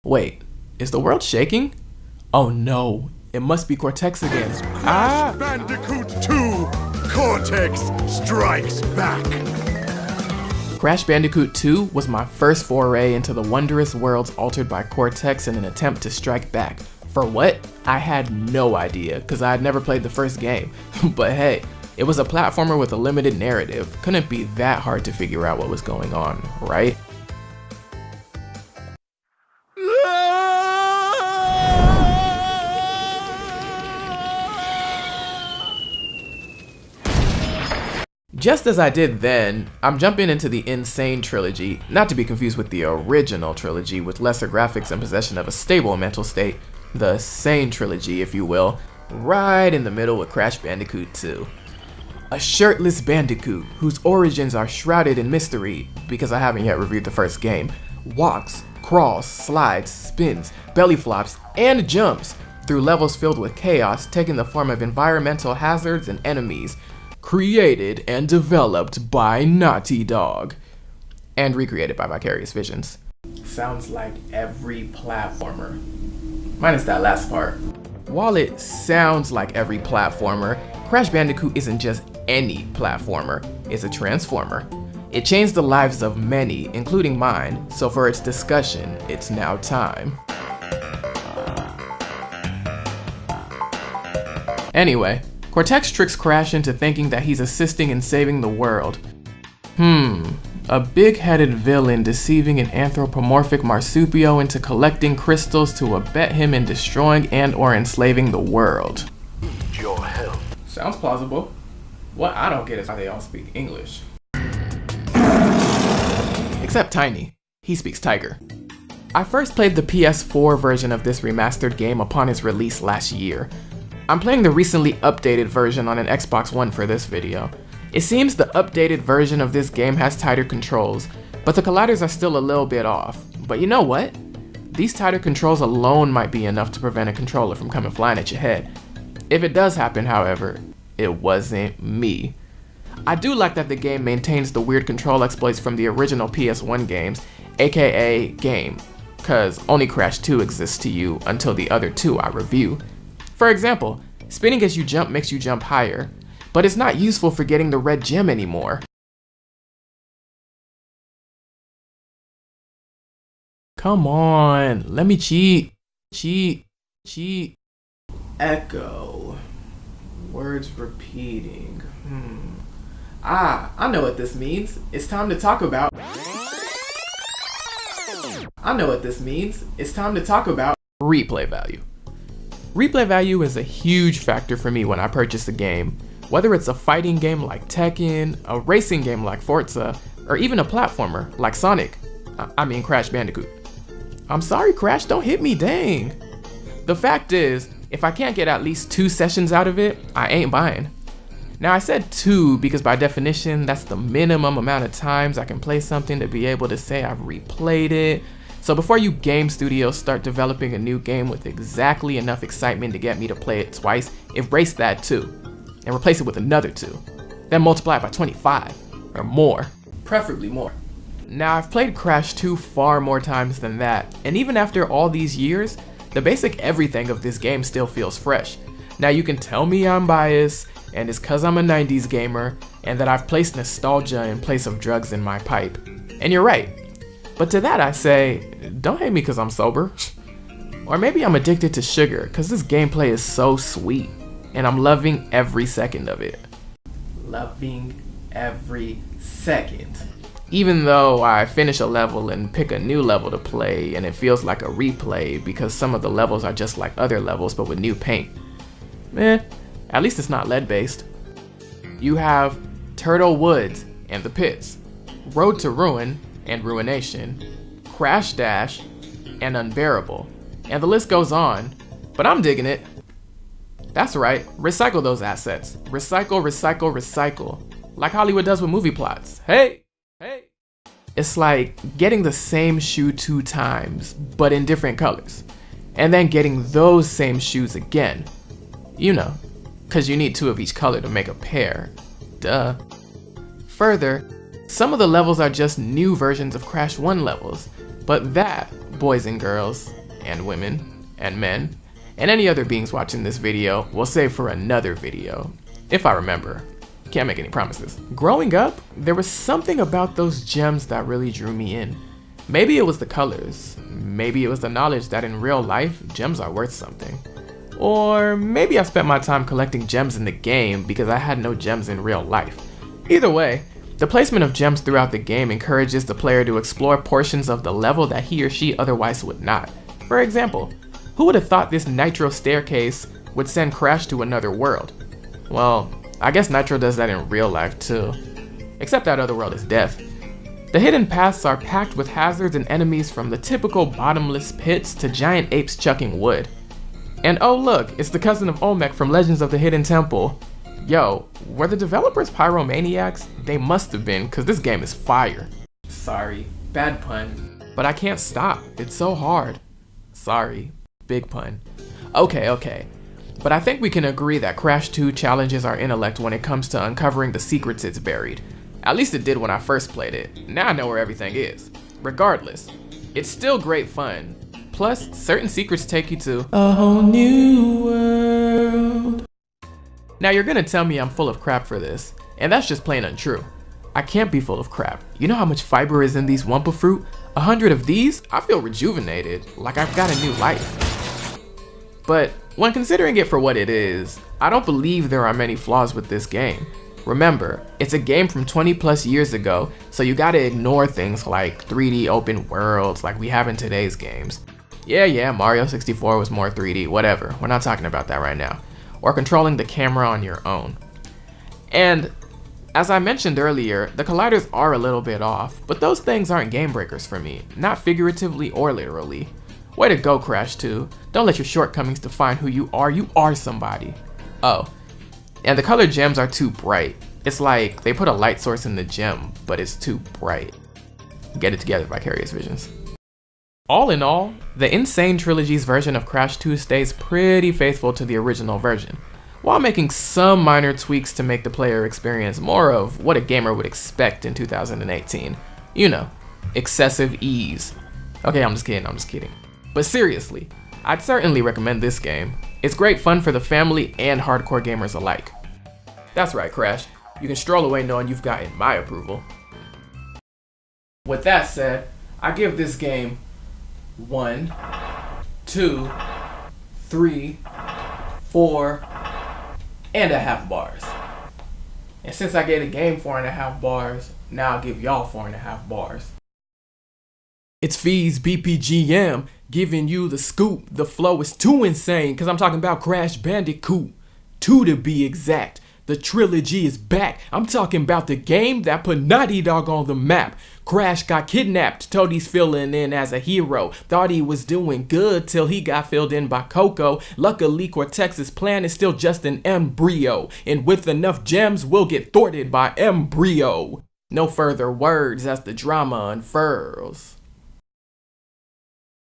Wait, is the world shaking? Oh no, it must be Cortex again. Crash Bandicoot 2, Cortex Strikes Back. Crash Bandicoot 2 was my first foray into the wondrous worlds altered by Cortex in an attempt to strike back. For what? I had no idea, because I had never played the first game. But hey, it was a platformer with a limited narrative. Couldn't be that hard to figure out what was going on, right? Just as I did then, I'm jumping into the N.Sane trilogy, not to be confused with the original trilogy with lesser graphics and possession of a stable mental state, the Sane trilogy if you will, right in the middle with Crash Bandicoot 2. A shirtless Bandicoot whose origins are shrouded in mystery because I haven't yet reviewed the first game, walks, crawls, slides, spins, belly flops, and jumps through levels filled with chaos taking the form of environmental hazards and enemies, created and developed by Naughty Dog, and recreated by Vicarious Visions. Sounds like every platformer. Minus that last part. While it sounds like every platformer, Crash Bandicoot isn't just any platformer, it's a transformer. It changed the lives of many, including mine, so for its discussion, it's now time. Anyway, Cortex tricks Crash into thinking that he's assisting in saving the world. A big-headed villain deceiving an anthropomorphic marsupio into collecting crystals to abet him in destroying and or enslaving the world. Need your help. Sounds plausible. What I don't get is how they all speak English. Except Tiny. He speaks Tiger. I first played the PS4 version of this remastered game upon its release last year. I'm playing the recently updated version on an Xbox One for this video. It seems the updated version of this game has tighter controls, but the colliders are still a little bit off. But you know what? These tighter controls alone might be enough to prevent a controller from coming flying at your head. If it does happen, however, it wasn't me. I do like that the game maintains the weird control exploits from the original PS1 games, aka game, cause only Crash 2 exists to you until the other two I review. For example, spinning as you jump makes you jump higher, but it's not useful for getting the red gem anymore. Come on, let me cheat. Echo. Words repeating. I know what this means. It's time to talk about. Replay value. Replay value is a huge factor for me when I purchase a game, whether it's a fighting game like Tekken, a racing game like Forza, or even a platformer like Crash Bandicoot. I'm sorry Crash, don't hit me, dang. The fact is, if I can't get at least 2 sessions out of it, I ain't buying. Now I said 2 because by definition, that's the minimum amount of times I can play something to be able to say I've replayed it. So before you game studios start developing a new game with exactly enough excitement to get me to play it twice, erase that 2 and replace it with another 2. Then multiply it by 25 or more, preferably more. Now I've played Crash 2 far more times than that, and even after all these years, the basic everything of this game still feels fresh. Now you can tell me I'm biased, and it's cause I'm a 90s gamer, and that I've placed nostalgia in place of drugs in my pipe. And you're right. But to that I say, don't hate me cause I'm sober. Or maybe I'm addicted to sugar cause this gameplay is so sweet, and I'm loving every second of it. Loving every second. Even though I finish a level and pick a new level to play and it feels like a replay because some of the levels are just like other levels but with new paint. At least it's not lead-based. You have Turtle Woods and the Pits, Road to Ruin and Ruination, Crash Dash, and Unbearable, and the list goes on, but I'm digging it. That's right, recycle those assets. Recycle, like Hollywood does with movie plots. Hey! It's like getting the same shoe 2 times, but in different colors, and then getting those same shoes again. You know, cause you need 2 of each color to make a pair. Duh. Further, some of the levels are just new versions of Crash 1 levels, but that, boys and girls, and women, and men, and any other beings watching this video we'll save for another video, if I remember. Can't make any promises. Growing up, there was something about those gems that really drew me in. Maybe it was the colors, maybe it was the knowledge that in real life, gems are worth something. Or maybe I spent my time collecting gems in the game because I had no gems in real life. Either way, the placement of gems throughout the game encourages the player to explore portions of the level that he or she otherwise would not. For example, who would have thought this Nitro staircase would send Crash to another world? Well, I guess Nitro does that in real life too. Except that other world is death. The hidden paths are packed with hazards and enemies, from the typical bottomless pits to giant apes chucking wood. And oh look, it's the cousin of Olmec from Legends of the Hidden Temple. Yo, were the developers pyromaniacs? They must have been, cause this game is fire. Sorry, bad pun. But I can't stop, it's so hard. Sorry, big pun. Okay. But I think we can agree that Crash 2 challenges our intellect when it comes to uncovering the secrets it's buried. At least it did when I first played it. Now I know where everything is. Regardless, it's still great fun. Plus, certain secrets take you to a whole new world. Now you're gonna tell me I'm full of crap for this, and that's just plain untrue. I can't be full of crap. You know how much fiber is in these Wumpa fruit? 100 of these, I feel rejuvenated, like I've got a new life. But when considering it for what it is, I don't believe there are many flaws with this game. Remember, it's a game from 20 plus years ago, so you gotta ignore things like 3D open worlds like we have in today's games. Yeah, Mario 64 was more 3D, whatever, we're not talking about that right now. Or controlling the camera on your own. And as I mentioned earlier, the colliders are a little bit off, but those things aren't game breakers for me, not figuratively or literally. Way to go, Crash 2. Don't let your shortcomings define who you are somebody. Oh, and the colored gems are too bright. It's like they put a light source in the gem, but it's too bright. Get it together, Vicarious Visions. All in all, the N.Sane trilogy's version of Crash 2 stays pretty faithful to the original version, while making some minor tweaks to make the player experience more of what a gamer would expect in 2018. You know, excessive ease. Okay, I'm just kidding. But seriously, I'd certainly recommend this game. It's great fun for the family and hardcore gamers alike. That's right, Crash. You can stroll away knowing you've gotten my approval. With that said, I give this game 1, 2, 3, 4.5 bars. And since I gave the game 4.5 bars, now I'll give y'all 4.5 bars. It's Fees BPGM giving you the scoop. The flow is too insane because I'm talking about Crash Bandicoot 2 to be exact. The trilogy is back. I'm talking about the game that put Naughty Dog on the map. Crash got kidnapped. Toadie's filling in as a hero. Thought he was doing good till he got filled in by Coco. Luckily, Cortex's plan is still just an embryo. And with enough gems, we'll get thwarted by embryo. No further words as the drama unfurls.